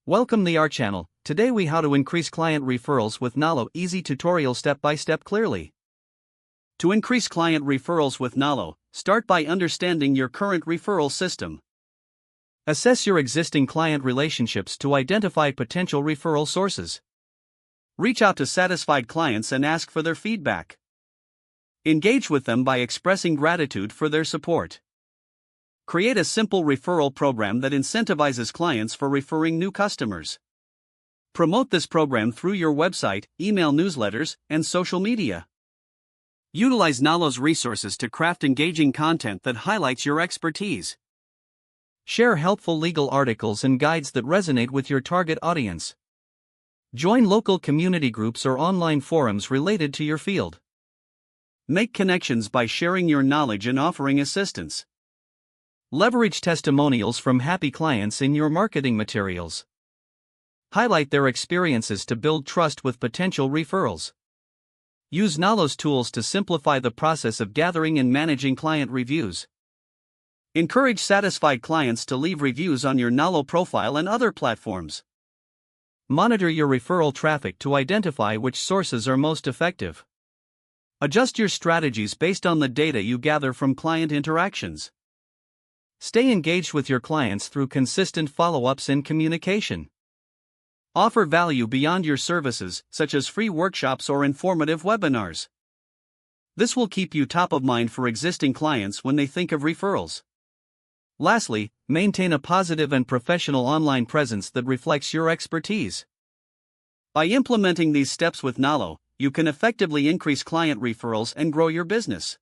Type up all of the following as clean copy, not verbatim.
Welcome to our channel. Today we how to increase client referrals with Nolo. Easy tutorial step by step clearly. To increase client referrals with Nolo, start by understanding your current referral system. Assess your existing client relationships to identify potential referral sources. Reach out to satisfied clients and ask for their feedback. Engage with them by expressing gratitude for their support. Create a simple referral program that incentivizes clients for referring new customers. Promote this program through your website, email newsletters, and social media. Utilize Nolo's resources to craft engaging content that highlights your expertise. Share helpful legal articles and guides that resonate with your target audience. Join local community groups or online forums related to your field. Make connections by sharing your knowledge and offering assistance. Leverage testimonials from happy clients in your marketing materials. Highlight their experiences to build trust with potential referrals. Use Nolo's tools to simplify the process of gathering and managing client reviews. Encourage satisfied clients to leave reviews on your Nolo profile and other platforms. Monitor your referral traffic to identify which sources are most effective. Adjust your strategies based on the data you gather from client interactions. Stay engaged with your clients through consistent follow-ups and communication. Offer value beyond your services, such as free workshops or informative webinars. This will keep you top of mind for existing clients when they think of referrals. Lastly, maintain a positive and professional online presence that reflects your expertise. By implementing these steps with Nolo, you can effectively increase client referrals and grow your business.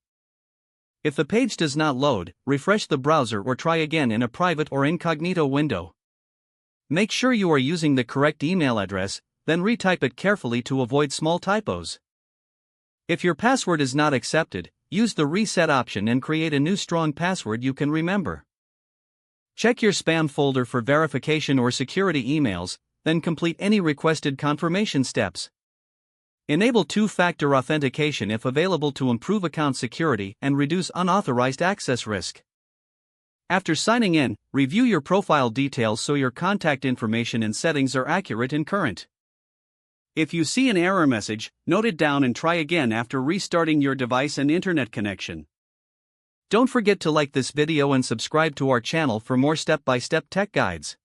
If the page does not load, refresh the browser or try again in a private or incognito window. Make sure you are using the correct email address, then retype it carefully to avoid small typos. If your password is not accepted, use the reset option and create a new strong password you can remember. Check your spam folder for verification or security emails, then complete any requested confirmation steps. Enable two-factor authentication if available to improve account security and reduce unauthorized access risk. After signing in, review your profile details so your contact information and settings are accurate and current. If you see an error message, note it down and try again after restarting your device and internet connection. Don't forget to like this video and subscribe to our channel for more step-by-step tech guides.